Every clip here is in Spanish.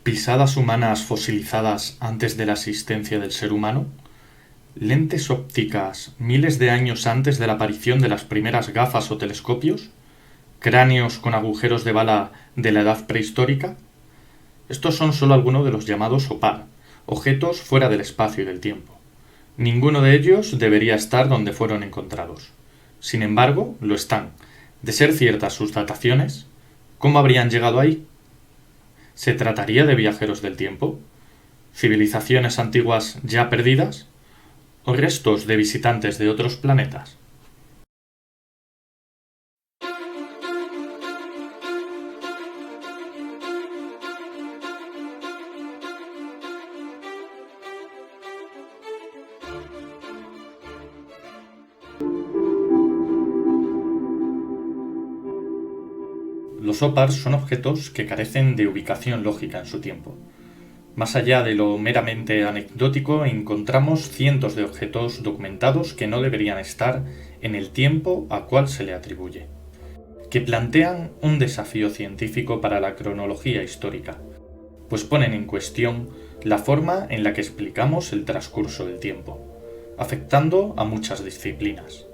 pisadas humanas fosilizadas antes de la existencia del ser humano, lentes ópticas miles de años antes de la aparición de las primeras gafas o telescopios, cráneos con agujeros de bala de la edad prehistórica. Estos son solo algunos de los llamados OPAR, objetos fuera del espacio y del tiempo. Ninguno de ellos debería estar donde fueron encontrados. Sin embargo, lo están. De ser ciertas sus dataciones, ¿cómo habrían llegado ahí? ¿Se trataría de viajeros del tiempo? ¿Civilizaciones antiguas ya perdidas? ¿O restos de visitantes de otros planetas? Los OPARs son objetos que carecen de ubicación lógica en su tiempo. Más allá de lo meramente anecdótico, encontramos cientos de objetos documentados que no deberían estar en el tiempo a cual se le atribuye, que plantean un desafío científico para la cronología histórica, pues ponen en cuestión la forma en la que explicamos el transcurso del tiempo, afectando a muchas disciplinas.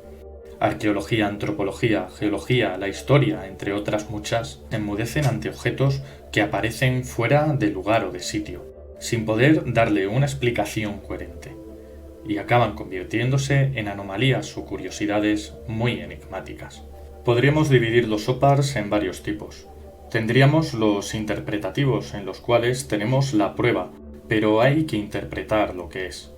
Arqueología, antropología, geología, la historia, entre otras muchas, enmudecen ante objetos que aparecen fuera de lugar o de sitio, sin poder darle una explicación coherente, y acaban convirtiéndose en anomalías o curiosidades muy enigmáticas. Podríamos dividir los OPARs en varios tipos. Tendríamos los interpretativos, en los cuales tenemos la prueba, pero hay que interpretar lo que es.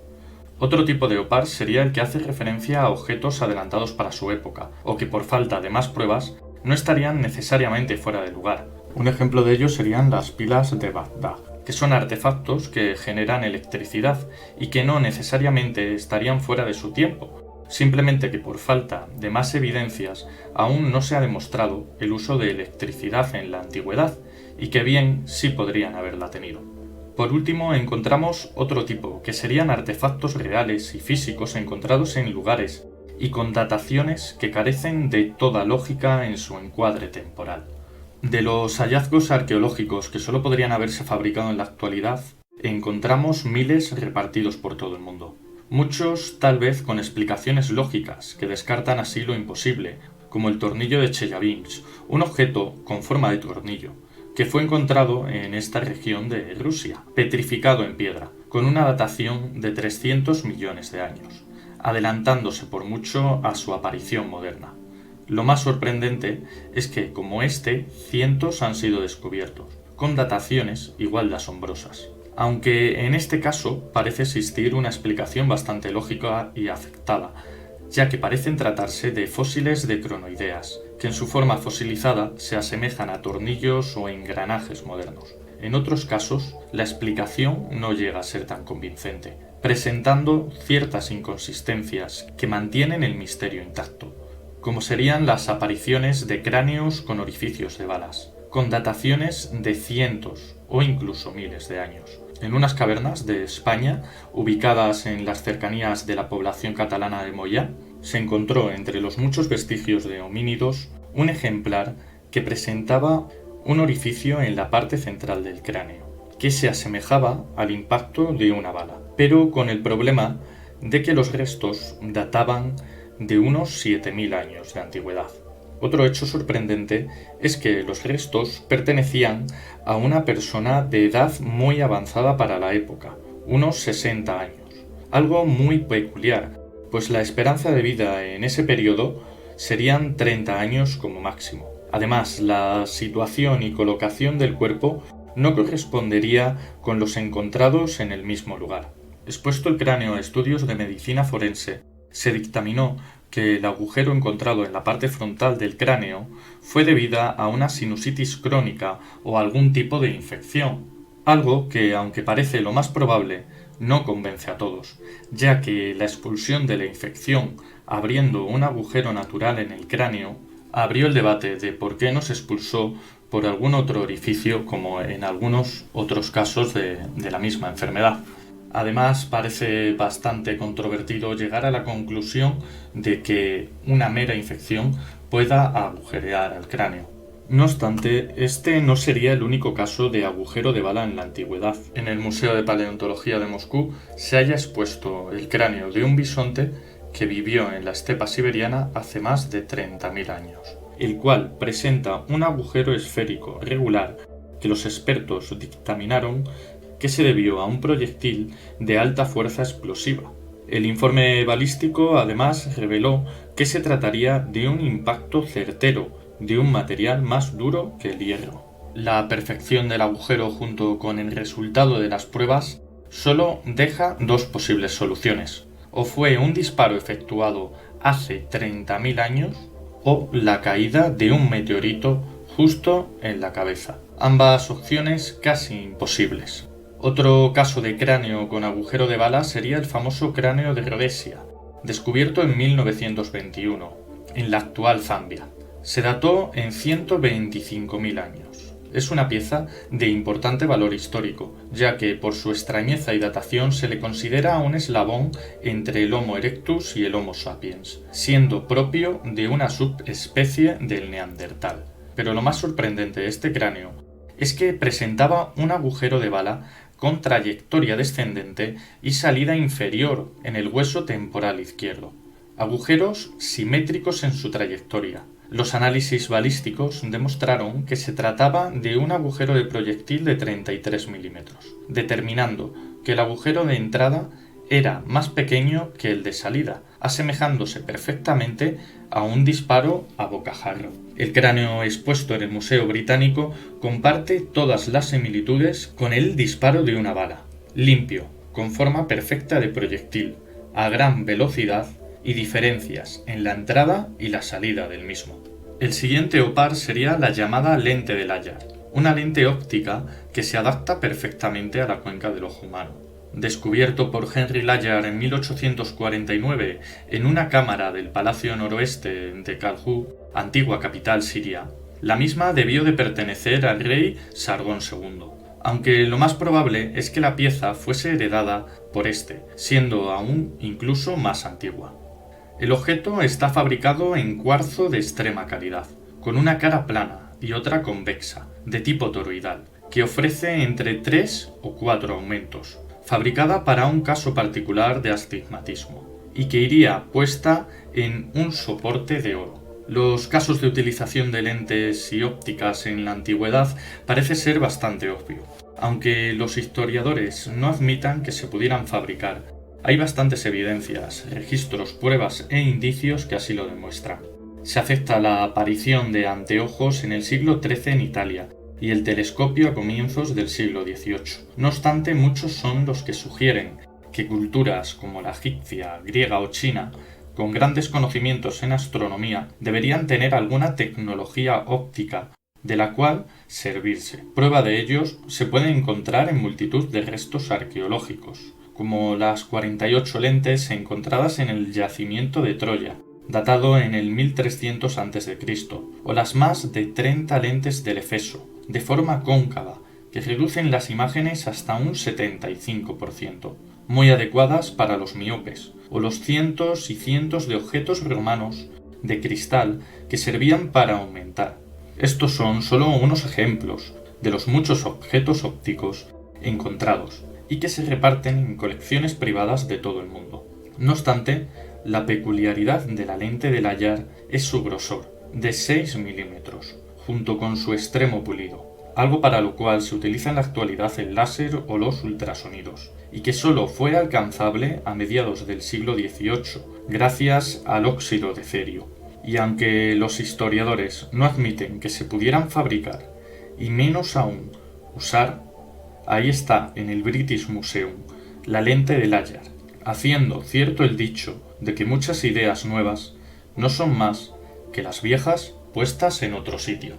Otro tipo de OPAR sería el que hace referencia a objetos adelantados para su época, o que por falta de más pruebas no estarían necesariamente fuera de lugar. Un ejemplo de ello serían las pilas de Bagdad, que son artefactos que generan electricidad y que no necesariamente estarían fuera de su tiempo, simplemente que por falta de más evidencias aún no se ha demostrado el uso de electricidad en la antigüedad, y que bien sí podrían haberla tenido. Por último, encontramos otro tipo, que serían artefactos reales y físicos encontrados en lugares y con dataciones que carecen de toda lógica en su encuadre temporal. De los hallazgos arqueológicos que solo podrían haberse fabricado en la actualidad, encontramos miles repartidos por todo el mundo. Muchos tal vez con explicaciones lógicas que descartan así lo imposible, como el tornillo de Chelyabinsk, un objeto con forma de tornillo, que fue encontrado en esta región de Rusia, petrificado en piedra, con una datación de 300 millones de años, adelantándose por mucho a su aparición moderna. Lo más sorprendente es que, como cientos han sido descubiertos, con dataciones igual de asombrosas. Aunque en este caso parece existir una explicación bastante lógica y aceptada, ya que parecen tratarse de fósiles de cronoideas, que en su forma fosilizada se asemejan a tornillos o engranajes modernos. En otros casos, la explicación no llega a ser tan convincente, presentando ciertas inconsistencias que mantienen el misterio intacto, como serían las apariciones de cráneos con orificios de balas, con dataciones de cientos o incluso miles de años. En unas cavernas de España, ubicadas en las cercanías de la población catalana de Moià, se encontró entre los muchos vestigios de homínidos un ejemplar que presentaba un orificio en la parte central del cráneo, que se asemejaba al impacto de una bala, pero con el problema de que los restos databan de unos 7000 años de antigüedad. Otro hecho sorprendente es que los restos pertenecían a una persona de edad muy avanzada para la época, unos 60 años. Algo muy peculiar, pues la esperanza de vida en ese periodo serían 30 años como máximo. Además, la situación y colocación del cuerpo no correspondería con los encontrados en el mismo lugar. Expuesto el cráneo a estudios de medicina forense, se dictaminó que el agujero encontrado en la parte frontal del cráneo fue debida a una sinusitis crónica o algún tipo de infección, algo que, aunque parece lo más probable, no convence a todos, ya que la expulsión de la infección abriendo un agujero natural en el cráneo abrió el debate de por qué no se expulsó por algún otro orificio, como en algunos otros casos de la misma enfermedad. Además, parece bastante controvertido llegar a la conclusión de que una mera infección pueda agujerear el cráneo. No obstante, este no sería el único caso de agujero de bala en la antigüedad. En el Museo de Paleontología de Moscú se halla expuesto el cráneo de un bisonte que vivió en la estepa siberiana hace más de 30.000 años, el cual presenta un agujero esférico regular que los expertos dictaminaron que se debió a un proyectil de alta fuerza explosiva. El informe balístico además reveló que se trataría de un impacto certero de un material más duro que el hierro. La perfección del agujero junto con el resultado de las pruebas solo deja dos posibles soluciones. O fue un disparo efectuado hace 30.000 años o la caída de un meteorito justo en la cabeza. Ambas opciones casi imposibles. Otro caso de cráneo con agujero de bala sería el famoso cráneo de Rhodesia, descubierto en 1921, en la actual Zambia. Se dató en 125.000 años. Es una pieza de importante valor histórico, ya que por su extrañeza y datación se le considera un eslabón entre el Homo erectus y el Homo sapiens, siendo propio de una subespecie del Neandertal. Pero lo más sorprendente de este cráneo es que presentaba un agujero de bala con trayectoria descendente y salida inferior en el hueso temporal izquierdo. Agujeros simétricos en su trayectoria. Los análisis balísticos demostraron que se trataba de un agujero de proyectil de 33 milímetros, determinando que el agujero de entrada era más pequeño que el de salida, asemejándose perfectamente a un disparo a bocajarro. El cráneo expuesto en el Museo Británico comparte todas las similitudes con el disparo de una bala, limpio, con forma perfecta de proyectil, a gran velocidad y diferencias en la entrada y la salida del mismo. El siguiente OPAR sería la llamada lente de Layard, una lente óptica que se adapta perfectamente a la cuenca del ojo humano. Descubierto por Henry Layard en 1849 en una cámara del Palacio Noroeste de Calhu, antigua capital siria, la misma debió de pertenecer al rey Sargón II, aunque lo más probable es que la pieza fuese heredada por este, siendo aún incluso más antigua. El objeto está fabricado en cuarzo de extrema calidad, con una cara plana y otra convexa, de tipo toroidal, que ofrece entre 3 o 4 aumentos, fabricada para un caso particular de astigmatismo, y que iría puesta en un soporte de oro. Los casos de utilización de lentes y ópticas en la antigüedad parece ser bastante obvio, aunque los historiadores no admitan que se pudieran fabricar. Hay bastantes evidencias, registros, pruebas e indicios que así lo demuestran. Se acepta la aparición de anteojos en el siglo XIII en Italia y el telescopio a comienzos del siglo XVIII. No obstante, muchos son los que sugieren que culturas como la egipcia, griega o china, con grandes conocimientos en astronomía, deberían tener alguna tecnología óptica de la cual servirse. Prueba de ellos se puede encontrar en multitud de restos arqueológicos, como las 48 lentes encontradas en el yacimiento de Troya, datado en el 1300 a.C., o las más de 30 lentes del Efeso, de forma cóncava, que reducen las imágenes hasta un 75%, muy adecuadas para los miopes, o los cientos y cientos de objetos romanos de cristal que servían para aumentar. Estos son solo unos ejemplos de los muchos objetos ópticos encontrados y que se reparten en colecciones privadas de todo el mundo. No obstante, la peculiaridad de la lente de Layard es su grosor, de 6 milímetros, junto con su extremo pulido, algo para lo cual se utiliza en la actualidad el láser o los ultrasonidos, y que solo fue alcanzable a mediados del siglo XVIII, gracias al óxido de cerio. Y aunque los historiadores no admiten que se pudieran fabricar, y menos aún usar, ahí está en el British Museum la lente de Layard, haciendo cierto el dicho de que muchas ideas nuevas no son más que las viejas puestas en otro sitio.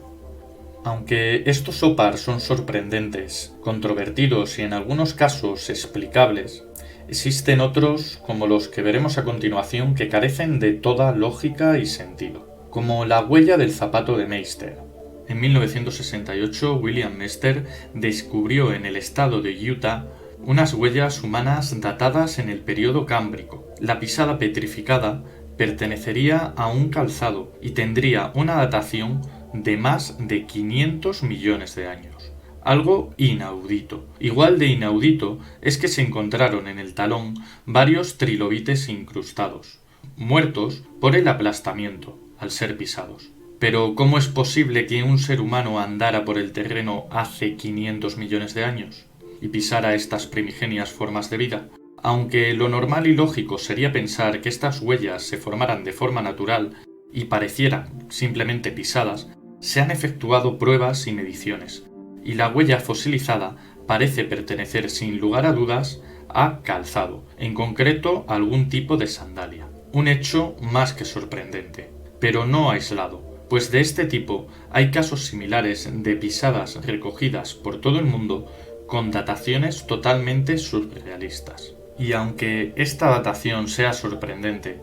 Aunque estos OPAR son sorprendentes, controvertidos y en algunos casos explicables, existen otros, como los que veremos a continuación, que carecen de toda lógica y sentido, como la huella del zapato de Meister. En 1968, William Meister descubrió en el estado de Utah unas huellas humanas datadas en el período cámbrico. La pisada petrificada pertenecería a un calzado y tendría una datación de más de 500 millones de años. Algo inaudito. Igual de inaudito es que se encontraron en el talón varios trilobites incrustados, muertos por el aplastamiento al ser pisados. Pero ¿cómo es posible que un ser humano andara por el terreno hace 500 millones de años y pisara estas primigenias formas de vida? Aunque lo normal y lógico sería pensar que estas huellas se formaran de forma natural y parecieran simplemente pisadas, se han efectuado pruebas y mediciones, y la huella fosilizada parece pertenecer sin lugar a dudas a calzado, en concreto a algún tipo de sandalia. Un hecho más que sorprendente, pero no aislado, pues de este tipo hay casos similares de pisadas recogidas por todo el mundo con dataciones totalmente surrealistas. Y aunque esta datación sea sorprendente,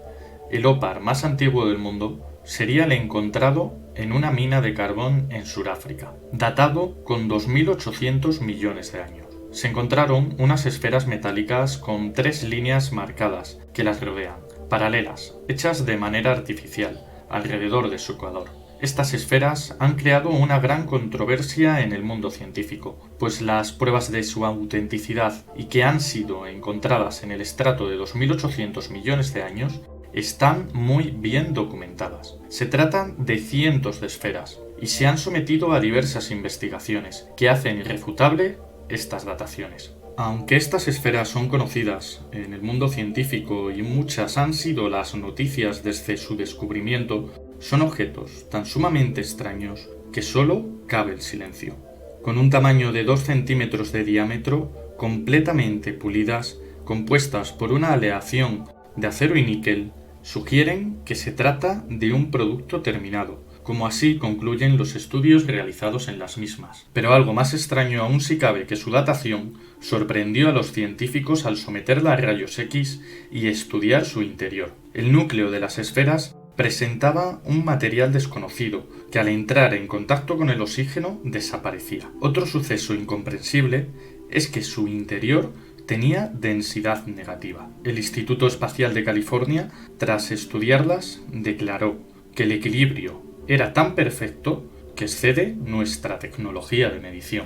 el ópar más antiguo del mundo sería el encontrado en una mina de carbón en Sudáfrica, datado con 2.800 millones de años. Se encontraron unas esferas metálicas con 3 líneas marcadas que las rodean, paralelas, hechas de manera artificial, alrededor de su ecuador. Estas esferas han creado una gran controversia en el mundo científico, pues las pruebas de su autenticidad y que han sido encontradas en el estrato de 2.800 millones de años están muy bien documentadas. Se tratan de cientos de esferas y se han sometido a diversas investigaciones que hacen irrefutable estas dataciones. Aunque estas esferas son conocidas en el mundo científico y muchas han sido las noticias desde su descubrimiento, son objetos tan sumamente extraños que solo cabe el silencio. Con un tamaño de 2 centímetros de diámetro, completamente pulidas, compuestas por una aleación de acero y níquel, sugieren que se trata de un producto terminado, como así concluyen los estudios realizados en las mismas. Pero algo más extraño aún si cabe que su datación sorprendió a los científicos al someterla a rayos X y estudiar su interior. El núcleo de las esferas presentaba un material desconocido que al entrar en contacto con el oxígeno desaparecía. Otro suceso incomprensible es que su interior tenía densidad negativa. El Instituto Espacial de California, tras estudiarlas, declaró que el equilibrio era tan perfecto que excede nuestra tecnología de medición.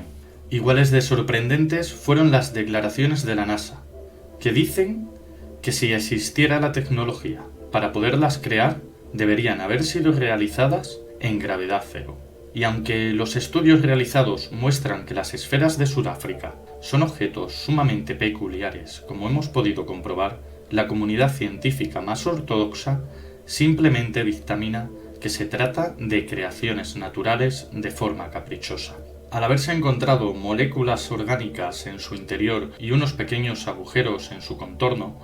Iguales de sorprendentes fueron las declaraciones de la NASA, que dicen que si existiera la tecnología para poderlas crear, deberían haber sido realizadas en gravedad cero. Y aunque los estudios realizados muestran que las esferas de Sudáfrica son objetos sumamente peculiares, como hemos podido comprobar, la comunidad científica más ortodoxa simplemente dictamina que se trata de creaciones naturales de forma caprichosa. Al haberse encontrado moléculas orgánicas en su interior y unos pequeños agujeros en su contorno,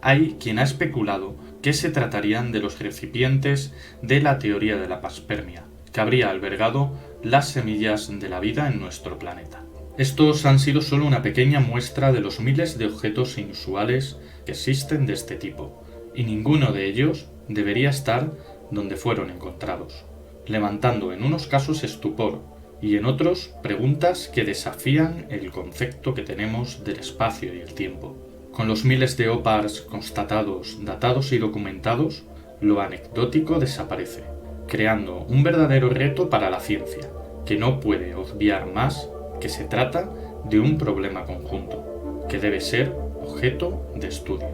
hay quien ha especulado que se tratarían de los recipientes de la teoría de la panspermia, que habría albergado las semillas de la vida en nuestro planeta. Estos han sido solo una pequeña muestra de los miles de objetos inusuales que existen de este tipo, y ninguno de ellos debería estar donde fueron encontrados, levantando en unos casos estupor y en otros preguntas que desafían el concepto que tenemos del espacio y el tiempo. Con los miles de ópars constatados, datados y documentados, lo anecdótico desaparece, creando un verdadero reto para la ciencia, que no puede obviar más que se trata de un problema conjunto, que debe ser objeto de estudio.